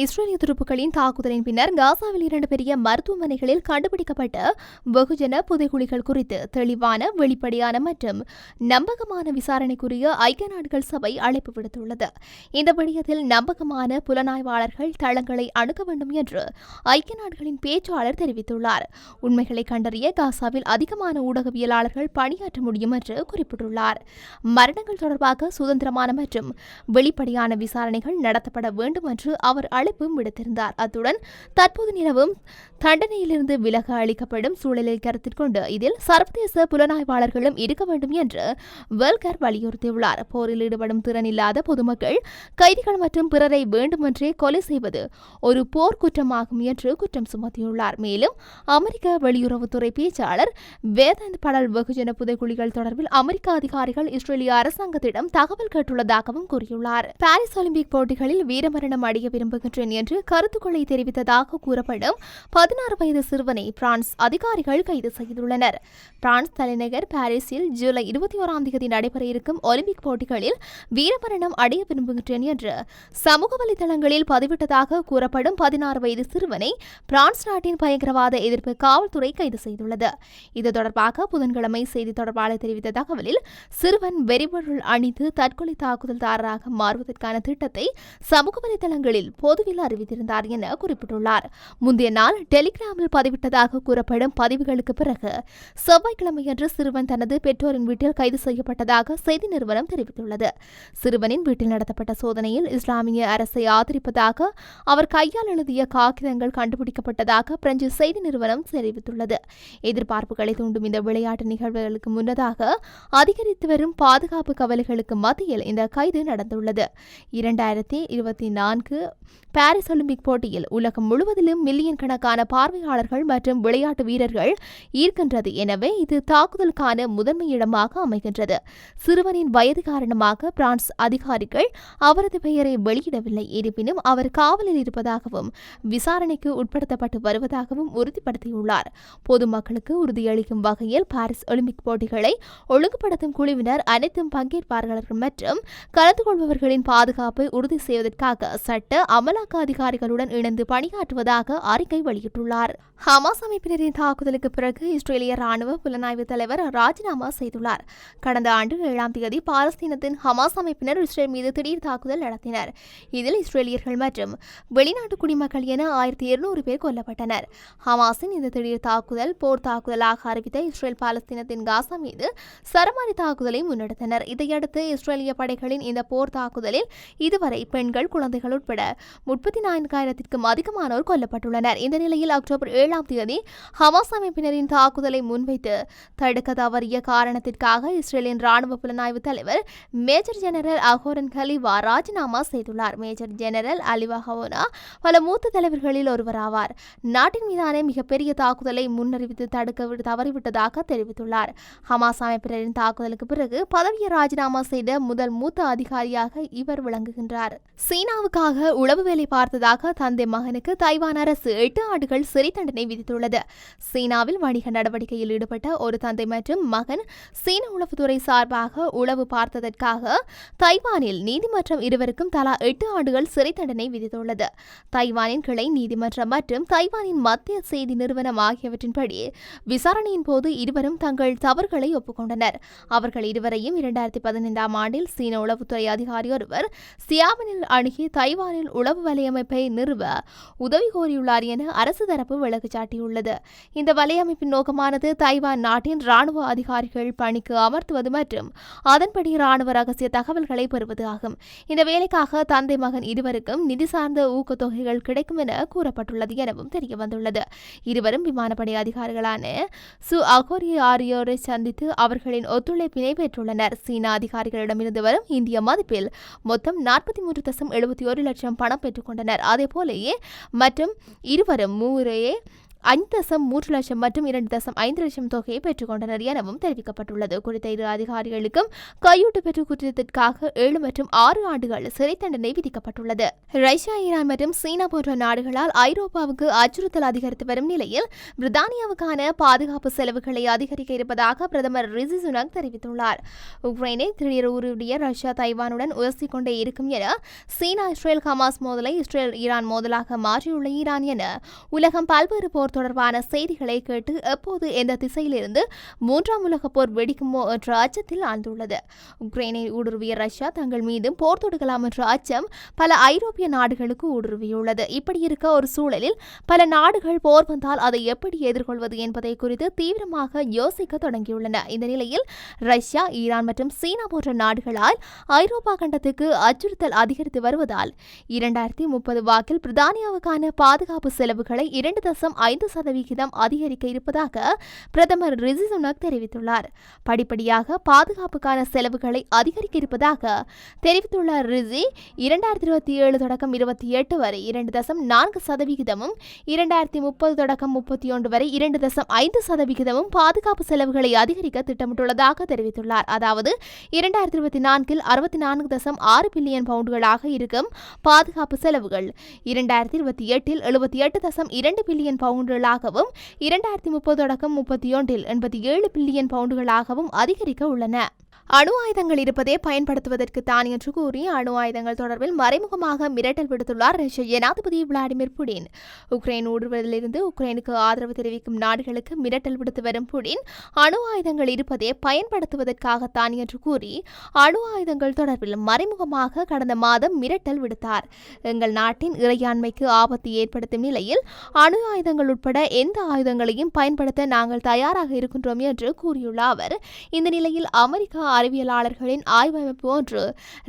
இஸ்ரேலிய துருப்புக்களின் தாக்குதலின் பின்னர் காசாவில் 2 பெரிய மருத்துவமனைகளில் கண்டுபிடிக்கப்பட்ட வெகுஜன புதைகுழிகள் குறித்து தெளிவான, வெளிப்படையான மற்றும் நம்பகமான விசாரணைக்குரிய ஐக்கிய நாடுகள் சபை அழைப்பு விடுத்துள்ளது. இந்த விடயத்தில் நம்பகமான புலனாய்வாளர்கள் தளங்களை அணுக வேண்டும் என்று ஐக்கிய நாடுகளின் பேச்சாளர் தெரிவித்துள்ளார். உண்மைகளை கண்டறிய காசாவில் அதிகமான ஊடகவியலாளர்கள் பணியாற்ற முடியும் என்று குறிப்பிட்டுள்ளார். மரணங்கள் தொடர்பாக சுதந்திரமான மற்றும் வெளிப்படையான விசாரணைகள் நடத்தப்பட வேண்டும் என்று அவர் அழைப்பும் விடுத்திருந்தார். அத்துடன் தற்போது நிலவும் தண்டனையிலிருந்து விலக அளிக்கப்படும் சூழலை கருத்தில் கொண்டு இதில் சர்வதேச புலனாய்வாளர்களும் இருக்க வேண்டும் என்று வெல்கர் வலியுறுத்தியுள்ளார். போரில் ஈடுபடும் திறனில்லாத பொதுமக்கள், கைதிகள் மற்றும் பிறரை வேண்டுமென்றே கொலை செய்வது ஒரு போர் குற்றமாகும் என்று குற்றம் சுமத்தியுள்ளார். மேலும் அமெரிக்க வெளியுறவுத்துறை பேச்சாளர் வேதாந்த் படல் வெகுஜன புதைகுழிகள் தொடர்பில் அமெரிக்க அதிகாரிகள் இஸ்ரேலிய அரசாங்கத்திடம் தகவல் கேட்டுள்ளதாகவும் கூறியுள்ளார். பாரிஸ் ஒலிம்பிக் போட்டிகளில் வீரமரணம் அடைய விரும்புகின்றேன் என்று கருத்துக்களை தெரிவித்ததாக கூறப்படும் 16 வயது சிறுவனை பிரான்ஸ் அதிகாரிகள் கைது செய்துள்ளனர். பிரான்ஸ் தலைநகர் பாரிஸில் ஜூலை 21ஆம் தேதி நடைபெற இருக்கும் ஒலிம்பிக் போட்டிகளில் வீரமரணம் அடைய விரும்புகின்றேன் என்று சமூக வலைதளங்களில் பதிவிட்டதாக கூறப்படும் 16 வயது சிறுவனை பிரான்ஸ் நாட்டின் பயங்கரவாத எதிர்ப்பு காவல்துறை கைது செய்துள்ளது. இது தொடர்பாக புதன்கிழமை செய்தி தொடர்பாளர் தெரிவித்த தகவலில், சிறுவன் வெறிபொருள் அணிந்து தற்கொலை தாக்குதல்தாரராக மாறுவதற்கான திட்டத்தை சமூக வலைதளங்களில் பொதுவில் அறிவித்திருந்தார் என குறிப்பிட்டுள்ளார். முந்தைய நாள் டெலிகிராமில் பதிவிட்டதாக கூறப்படும் பதிவுகளுக்கு பிறகு செவ்வாய்க்கிழமையன்று சிறுவன் தனது பெற்றோரின் வீட்டில் கைது செய்யப்பட்டதாக செய்தி நிறுவனம் தெரிவித்துள்ளது. சிறுவனின் வீட்டில் நடத்தப்பட்ட சோதனையில் இஸ்லாமிய அரசை ஆதரிப்பதாக அவர் கையால் எழுதிய காகிதங்கள் கண்டுபிடிக்கப்பட்டதாக பிரெஞ்சு செய்தி நிறுவனம் தெரிவித்துள்ளது. எதிர்பார்ப்புகளை தூண்டும் இந்த விளையாட்டு நிகழ்வுகளுக்கு முன்னதாக அதிகரித்து வரும் பாதுகாப்பு கவலைகளுக்கு மத்தியில் இந்த கைது நடந்துள்ளது. 2024 பாரிஸ் ஒலிம்பிக் போட்டியில் உலகம் முழுவதிலும் மில்லியன் கணக்கான பார்வையாளர்கள் மற்றும் விளையாட்டு வீரர்கள் ஈர்க்கின்றது. எனவே இது தாக்குதலுக்கான முதன்மை இடமாக அமைகின்றது. சிறுவனின் வயது காரணமாக பிரான்ஸ் அதிகாரிகள் அவரது பெயரை வெளியிடவில்லை. இருப்பினும் அவர் காவலில் இருப்பதாகவும் விசாரணைக்கு உட்படுத்தப்பட்டு வருவதாகவும் உறுதிப்படுத்தியுள்ளார். பொதுமக்களுக்கு உறுதியளிக்கும் வகையில் பாரிஸ் ஒலிம்பிக் போட்டிகளை ஒழுங்குபடுத்தும் குழுவினர் அனைத்தும் பங்கேற்பாளர்கள் மற்றும் கலந்து கொள்பவர்களின் பாதுகாப்பை உறுதி செய்வதற்காக சட்ட அமலாக்க அதிகாரிகளுடன் இணைந்து பணியாற்றுவதாக அறிக்கை வெளியிட்டுள்ளார். ஹமாஸ் அமைப்பினரின் தாக்குதலுக்கு பிறகு இஸ்ரேலிய ராணுவ புலனாய்வு தலைவர் ராஜினாமா செய்துள்ளார். கடந்த ஆண்டு 7ஆம் தேதி பாலஸ்தீனத்தின் ஹமாஸ் அமைப்பினர் இஸ்ரேல் மீது திடீர் தாக்குதல் நடத்தினர். இதில் இஸ்ரேலியர்கள் மற்றும் வெளிநாட்டு குடிமக்கள் என 1200 பேர் கொல்லப்பட்டனர். ஹமாஸின் இந்த திடீர் தாக்குதல் போர் தாக்குதலாக அறிவித்த இஸ்ரேல் பாலஸ்தீனத்தின் காசா மீது சரமாரி தாக்குதலை முன்னெடுத்தனர். இதையடுத்து இஸ்ரேலிய படைகளின் இந்த போர் தாக்குதலில் இதுவரை பெண்கள், குழந்தைகள் உட்பட 34,000க்கும் அதிகமானோர் கொல்லப்பட்டுள்ளனர். இந்த நிலையில் அக்டோபர் 7ஆம் தேதி ஹமாஸ் அமைப்பினரின் தாக்குதலை முன்வைத்து தடுக்க தவறிய காரணத்திற்காக இஸ்ரேலின் ராணுவ புலனாய்வு தலைவர் மேஜர் ஜெனரல் அஹோரன் கலிவா ராஜினாமா செய்துள்ளார். மேஜர் ஜெனரல் அலிவா ஹவோனா பல மூத்த தலைவர்களில் ஒருவராவார். நாட்டின் மீதான மிகப்பெரிய தாக்குதலை முன்னறிவித்து தடுக்க தவறிவிட்டதாக தெரிவித்துள்ளார். ஹமாஸ் அமைப்பினரின் தாக்குதலுக்கு பிறகு பதவியை ராஜினாமா செய்த முதல் மூத்த அதிகாரியாக இவர் விளங்குகின்றார். சீனாவுக்காக உளவு வேலை பார்த்ததாக தந்தை மகனுக்கு தைவான் அரசு 8 ஆண்டுகள் சிறை தண்டனை விதித்துள்ளது. சீனாவில் வணிக நடவடிக்கையில் ஈடுபட்ட ஒரு தந்தை மற்றும் மகன் சீன உளவுத்துறை சார்பாக உளவு பார்த்ததற்காக தைவானில் நீதிமன்றம் இருவருக்கும் தலா 8 ஆண்டுகள் சிறை தண்டனை விதித்துள்ளது. தைவானின் கிளை நீதிமன்றம் மற்றும் தைவானின் மத்திய செய்தி நிறுவனம் ஆகியவற்றின்படி விசாரணையின் போது இருவரும் தங்கள் தவறுகளை ஒப்புக்கொண்டனர். அவர்கள் இருவரையும் 2015ஆம் ஆண்டில் சீன உளவுத்துறை அதிகாரி ஒருவர் சியாமனில் அணுகி தைவானில் உளவு வலையமைப்பை நிறுவ உதவி கோரியுள்ளார் என அரசு தரப்பு விளக்கு சாட்டியுள்ளது. இந்த வலையமைப்பின் நோக்கமானது தைவான் நாட்டின் ராணுவ அதிகாரிகள் பணிக்கு அமர்த்துவது மற்றும் அதன்படி ராணுவ ரகசிய தகவல்களை பெறுவது ஆகும். இந்த வேலைக்காக தந்தை மகன் இருவருக்கும் நிதி சார்ந்த ஊக்கத்தொகைகள் கிடைக்கும் என கூறப்பட்டுள்ளது எனவும் தெரியவந்துள்ளது. இருவரும் விமானப்படை அதிகாரிகளான சு அகோரி ஆரியோரை சந்தித்து அவர்களின் ஒத்துழைப்பினை பெற்றுள்ளனர். சீன அதிகாரிகளிடமிருந்து வரும் இந்திய மதிப்பில் மொத்தம் 43.71 லட்சம் பணம் பெற்றுக் கொண்டனர். அதேபோலேயே மற்றும் இருவரும் முறையே 5.3 லட்சம் மற்றும் 2.5 லட்சம் தொகையை பெற்றுக் கொண்டனர் எனவும் தெரிவிக்கப்பட்டுள்ளது. குறித்த இரு அதிகாரிகளுக்கும் கையூட்டு பெற்ற குற்றத்திற்காக 7 மற்றும் 6 ஆண்டுகள் சிறை தண்டனை விதிக்கப்பட்டுள்ளது. ரஷ்யா, ஈரான் மற்றும் சீனா போன்ற நாடுகளால் ஐரோப்பாவுக்கு அச்சுறுத்தல் அதிகரித்து வரும் நிலையில் பிரித்தானியாவுக்கான பாதுகாப்பு செலவுகளை அதிகரிக்க இருப்பதாக பிரதமர் ரிஷி சுனக் தெரிவித்துள்ளார். உக்ரைனை திடீர் ஊடுருவிய ரஷ்யா தைவானுடன் உரசிக் கொண்டே இருக்கும் என சீனா இஸ்ரேல் ஹமாஸ் மோதலை இஸ்ரேல் ஈரான் மோதலாக மாற்றியுள்ள ஈரான் என உலகம் பல்வேறு போர் தொடர்பான செய்திகளை கேட்டு எப்போது எந்த திசையிலிருந்து 3ஆம் உலக போர் வெடிக்குமோ என்ற அச்சத்தில் ஆழ்ந்துள்ளது. உக்ரைனை ஊடுருவிய ரஷ்யா தங்கள் மீதும் போர் தொடுக்கலாம் என்ற அச்சம் பல ஐரோப்பிய நாடுகளுக்கு ஊடுருவியுள்ளது. இப்படி இருக்க ஒரு சூழலில் பல நாடுகள் போர் வந்தால் அதை எப்படி எதிர்கொள்வது என்பதை குறித்து தீவிரமாக யோசிக்க தொடங்கியுள்ளன. இந்த நிலையில் ரஷ்யா, ஈரான் மற்றும் சீனா போன்ற நாடுகளால் ஐரோப்பா கண்டத்துக்கு அச்சுறுத்தல் அதிகரித்து வருவதால் 2030 வாக்கில் பிரித்தானியாவுக்கான பாதுகாப்பு செலவுகளை 2.5% அதிகரிக்க இருப்பதாக பிரதமர் ரிஷி சுனக் தெரிவித்துள்ளார். படிப்படியாக பாதுகாப்புக்கான செலவுகளை அதிகரிக்க இருப்பதாக தெரிவித்துள்ள ரிஷி 2027 தொடக்கம் 28 வரை 2.4%, 2030 தொடக்கம் 31 வரை 2.5% பாதுகாப்பு செலவுகளை அதிகரிக்க திட்டமிட்டுள்ளதாக தெரிவித்துள்ளார். அதாவது 2024 64.6 பில்லியன் பவுண்டுகளாக இருக்கும் பாதுகாப்பு செலவுகள் 2028 78.2 பில்லியன் பவுண்டுகளாகவும் 2030 தொடக்கம் 31 87 பில்லியன் பவுண்டுகளாகவும் அதிகரிக்க உள்ளன. அணு ஆயுதங்கள் இருப்பதை பயன்படுத்துவதற்கு தான் என்று கூறி அணு ஆயுதங்கள் தொடர்பில் மறைமுகமாக மிரட்டல் விடுத்துள்ளார் ரஷ்ய ஜனாதிபதி விளாடிமிர் புடின். உக்ரைன் ஊடுருவலிலிருந்து உக்ரைனுக்கு ஆதரவு தெரிவிக்கும் நாடுகளுக்கு மிரட்டல் விடுத்து வரும் புடின் அணு ஆயுதங்கள் இருப்பதை பயன்படுத்துவதற்காகத்தான் என்று கூறி அணு ஆயுதங்கள் தொடர்பில் மறைமுகமாக கடந்த மாதம் மிரட்டல் விடுத்தார். எங்கள் நாட்டின் இறையாண்மைக்கு ஆபத்து ஏற்படுத்தும் நிலையில் அணு ஆயுதங்கள் உட்பட எந்த ஆயுதங்களையும் பயன்படுத்த நாங்கள் தயாராக இருக்கின்றோம் என்று கூறியுள்ள அவர், இந்த நிலையில் அமெரிக்கா அறிவியலாளர்களின் ஆய்வமைப்பு ஒன்று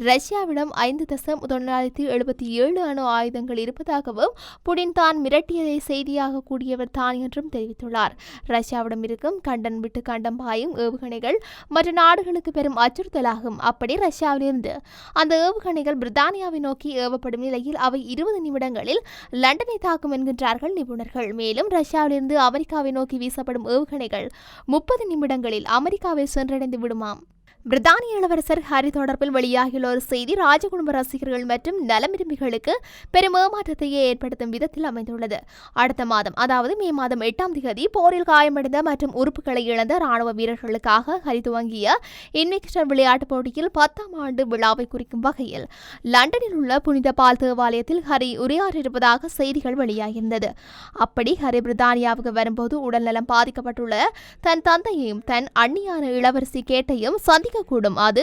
ரஷ்யாவிடம் 5.977 அணு ஆயுதங்கள் இருப்பதாகவும் புடின் தான் மிரட்டியதை செய்தியாக கூடியவர் தான் என்றும் தெரிவித்துள்ளார். ரஷ்யாவிடம் இருக்கும் கண்டம் விட்டு கண்டம் பாயும் ஏவுகணைகள் மற்ற நாடுகளுக்கு பெரும் அச்சுறுத்தலாகும். அப்படி ரஷ்யாவிலிருந்து அந்த ஏவுகணைகள் பிரித்தானியாவை நோக்கி ஏவப்படும் நிலையில் அவை 20 நிமிடங்களில் லண்டனை தாக்கும் என்கின்றார்கள் நிபுணர்கள். மேலும் ரஷ்யாவிலிருந்து அமெரிக்காவை நோக்கி வீசப்படும் ஏவுகணைகள் 30 நிமிடங்களில் அமெரிக்காவை சென்றடைந்து விடுமாம். பிரித்தானிய இளவரசர் ஹரி தொடர்பில் வெளியாகியுள்ள ஒரு செய்தி ராஜகுடும்ப ரசிகர்கள் மற்றும் நலம் விரும்பிகளுக்கு பெரும் ஏமாற்றத்தையே ஏற்படுத்தும் விதத்தில் அமைந்துள்ளது. அடுத்த மாதம், அதாவது மே மாதம் 8ஆம் தேதி போரில் காயமடைந்த மற்றும் உறுப்புகளை இழந்த ராணுவ வீரர்களுக்காக ஹரி துவங்கிய இன்விக்டர் விளையாட்டுப் போட்டியில் 10ஆம் ஆண்டு விழாவை குறிக்கும் வகையில் லண்டனில் உள்ள புனித பால் தேவாலயத்தில் ஹரி உரையாற்றியிருப்பதாக செய்திகள் வெளியாகியிருந்தது. அப்படி ஹரி பிரித்தானியாவுக்கு வரும்போது உடல்நலம் பாதிக்கப்பட்டுள்ள தன் தந்தையையும் தன் அண்ணியான இளவரசி கேட்டையும் கூடும். அது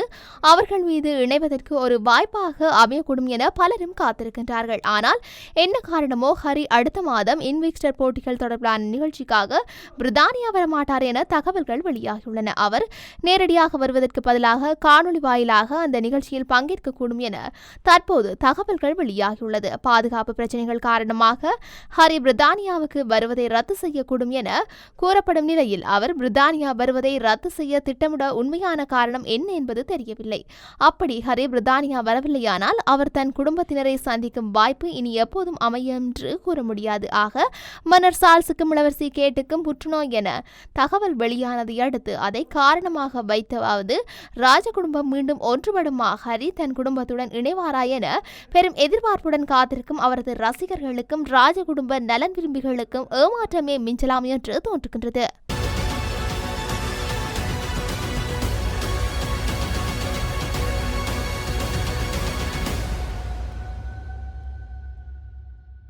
அவர்கள் மீது இணைவதற்கு ஒரு வாய்ப்பாக அமையக்கூடும் என பலரும் காத்திருக்கின்றார்கள். ஆனால் என்ன காரணமோ ஹரி அடுத்த மாதம் இன்விக்டர் போட்டிகள் தொடர்பான நிகழ்ச்சிக்காக பிரித்தானியா வரமாட்டார் என தகவல்கள் வெளியாகியுள்ளன. அவர் நேரடியாக வருவதற்கு பதிலாக காணொலி வாயிலாக அந்த நிகழ்ச்சியில் பங்கேற்கக்கூடும் என தற்போது தகவல்கள் வெளியாகியுள்ளது. பாதுகாப்பு பிரச்சனைகள் காரணமாக ஹரி பிரித்தானியாவுக்கு வருவதை ரத்து செய்யக்கூடும் என கூறப்படும் நிலையில் அவர் பிரித்தானியா வருவதை ரத்து செய்ய திட்டமிட உண்மையான காரணம் என்ன என்பது தெரியவில்லை. அப்படி ஹரி பிரித்தானியா வரவில்லையானால் அவர் தன் குடும்பத்தினரை சந்திக்கும் வாய்ப்பு இனி எப்போதும் அமையும் என்று கூற முடியாது. ஆக மன்னர் சார்ல்ஸுக்கும் இளவரசி கேட்டுக்கும் புற்றுநோய் என தகவல் வெளியானதை அடுத்து அதை காரணமாக வைத்தாவது ராஜ குடும்பம் மீண்டும் ஒன்றுபடுமா, ஹரி தன் குடும்பத்துடன் இணைவாரா என பெரும் எதிர்பார்ப்புடன் காத்திருக்கும் அவரது ரசிகர்களுக்கும் ராஜ குடும்ப நலன் விரும்பிகளுக்கும் ஏமாற்றமே மிஞ்சலாம் என்று தோன்றுகின்றது.